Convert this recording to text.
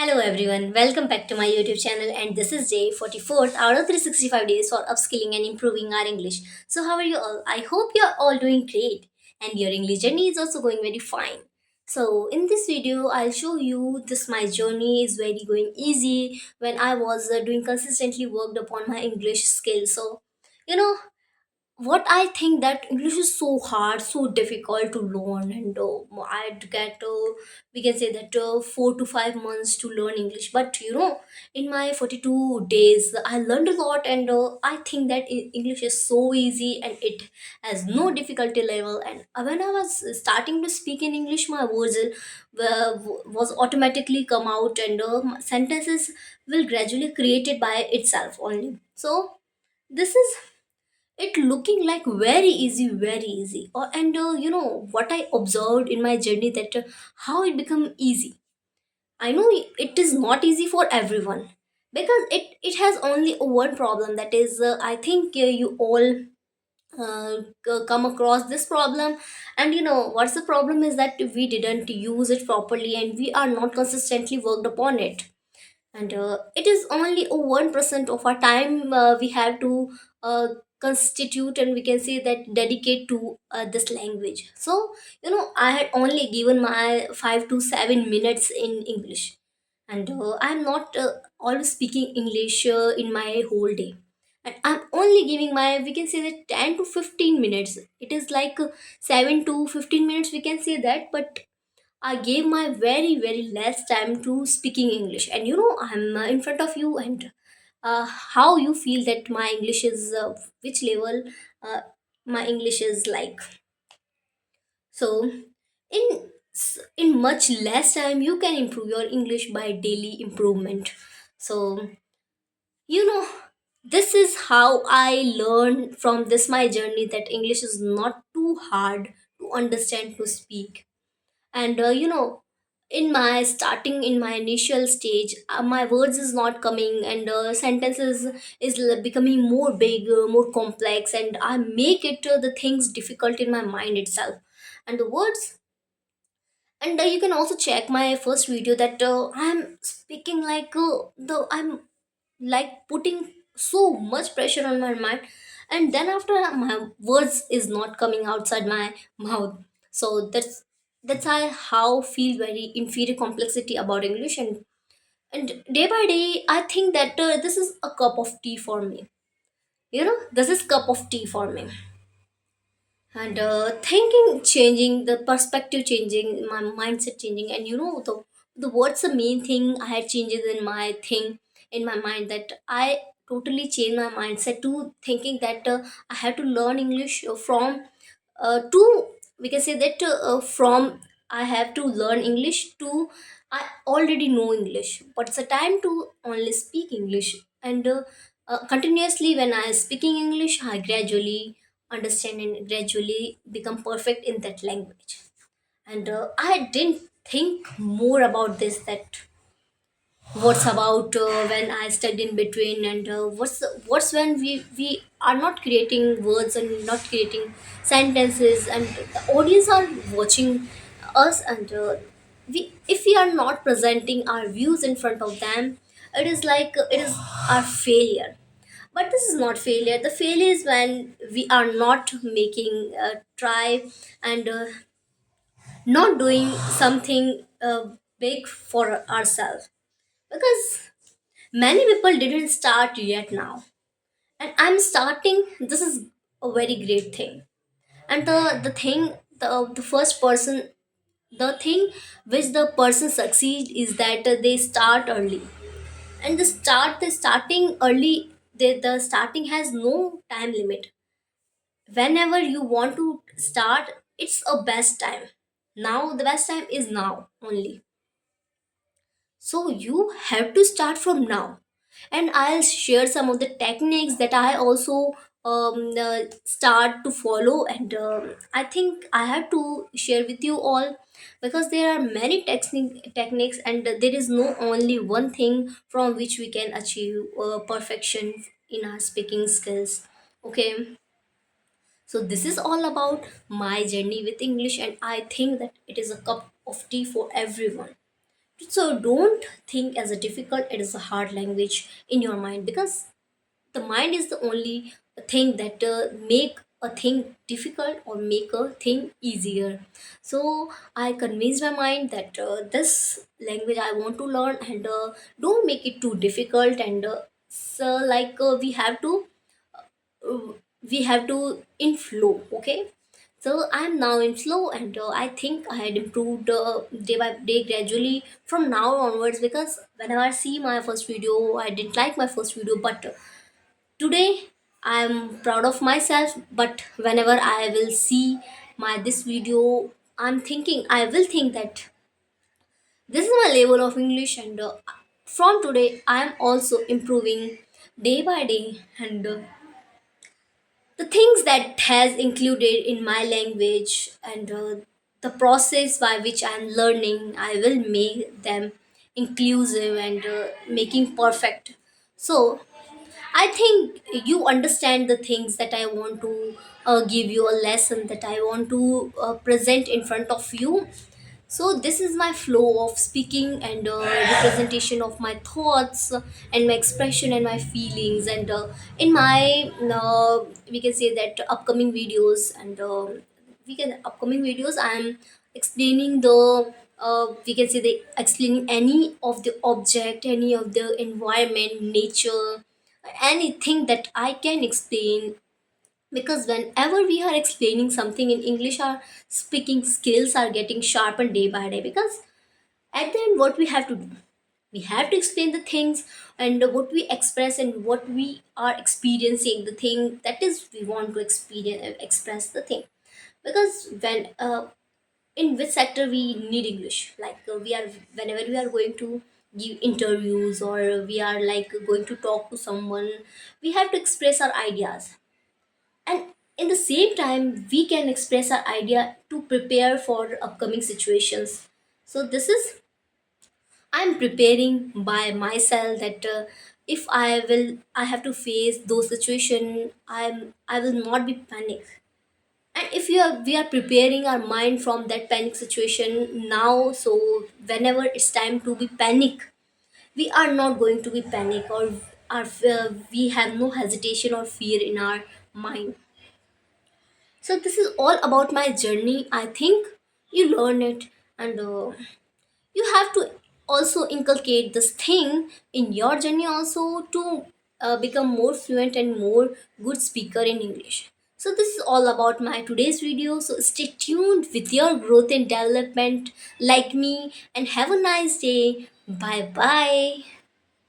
Hello everyone, welcome back to my YouTube channel, and this is day 44th out of 365 days for upskilling and improving our English. So how are you all? I hope you're all doing great and your English journey is also going very fine. So in this video I'll show you this my journey is very going easy when I was doing consistently worked upon my English skills. So you know what I think that English is so hard, so difficult to learn, and I'd get we can say that 4 to 5 months to learn English. But in my 42 days, I learned a lot, and I think that English is so easy and it has no difficulty level. And when I was starting to speak in English, my words was automatically come out, and sentences will gradually created by itself only. So this is it looking like very easy and what I observed in my journey that how it become easy. I know it is not easy for everyone because it has only one problem, that is I think you all come across this problem. And what's the problem is that we didn't use it properly and we are not consistently worked upon it. And it is only 1% of our time we have to constitute, and we can say that dedicate to this language. So I had only given my 5 to 7 minutes in English, and I'm not always speaking English in my whole day, and I'm only giving my, we can say that, 10 to 15 minutes. It is like 7 to 15 minutes, we can say that. But I gave my very less time to speaking English, and I'm in front of you, and how you feel that my English is which level uh, my English is like. So in in much less time you can improve your English by daily improvement. So you know this is how I learned from this my journey that English is not too hard to understand, to speak. And in my starting, in my initial stage, my words is not coming, and sentences is becoming more big, more complex, and I make it the things difficult in my mind itself. And the words, and you can also check my first video that I'm speaking like I'm like putting so much pressure on my mind, and then after my words is not coming outside my mouth. So that's how feel very inferior complexity about English. And day by day I think that this is a cup of tea for me. This is cup of tea for me. And thinking changing, the perspective changing, my mindset changing, and the what's the main thing I had changes in my thing, in my mind, that I totally changed my mindset to thinking that I had to learn English from to, we can say that from I have to learn English to I already know English, but it's a time to only speak English. And continuously when I speaking English, I gradually understand and gradually become perfect in that language. And I didn't think more about this, that what's about when I studied in between, and what's when we are not creating words and not creating sentences, and the audience are watching us, and we, if we are not presenting our views in front of them, it is like it is our failure. But this is not failure. The failure is when we are not making a try, and not doing something big for ourselves. Because many people didn't start yet now, and I'm starting. This is a very great thing. And the thing, the first person, the thing which the person succeed is that they start early. And the starting early, the starting has no time limit. Whenever you want to start, it's a best time. Now the best time is now only. So you have to start from now. And I'll share some of the techniques that I also start to follow. And I think I have to share with you all, because there are many techniques, and there is no only one thing from which we can achieve perfection in our speaking skills. Okay, so this is all about my journey with English, and I think that it is a cup of tea for everyone. So don't think as a difficult, it is a hard language in your mind, because the mind is the only thing that make a thing difficult or make a thing easier. So I convinced my mind that this language I want to learn, and don't make it too difficult. And so like uh, we have to in flow. Okay, so I'm now in flow, and I think I had improved day by day gradually from now onwards, because whenever I see my first video, I didn't like my first video, but today I'm proud of myself. But whenever I will see my this video, I will think that this is my level of English, and from today I am also improving day by day. And the things that has included in my language, and the process by which I'm learning, I will make them inclusive and making perfect. So I think you understand the things that I want to give you a lesson, that I want to present in front of you. So this is my flow of speaking, and representation of my thoughts, and my expression and my feelings. And in my we can say that upcoming videos, and we can upcoming videos I'm explaining the we can say the explaining any of the object, any of the environment, nature, anything that I can explain. Because whenever we are explaining something in English, our speaking skills are getting sharpened day by day. Because at the end, what we have to do, we have to explain the things, and what we express and what we are experiencing, the thing that is we want to experience express the thing. Because when in which sector we need English, like we are whenever we are going to give interviews, or we are like going to talk to someone, we have to express our ideas. And in the same time, we can express our idea to prepare for upcoming situations. So this is, I'm preparing by myself, that if I have to face those situation, I will not be panic. And if we are preparing our mind from that panic situation now, so whenever it's time to be panic, we are not going to be panic, or we have no hesitation or fear in our mind. So this is all about my journey. I think you learn it, and you have to also inculcate this thing in your journey also, to become more fluent and more good speaker in English. So this is all about my today's video. So stay tuned with your growth and development like me, and have a nice day. Bye bye.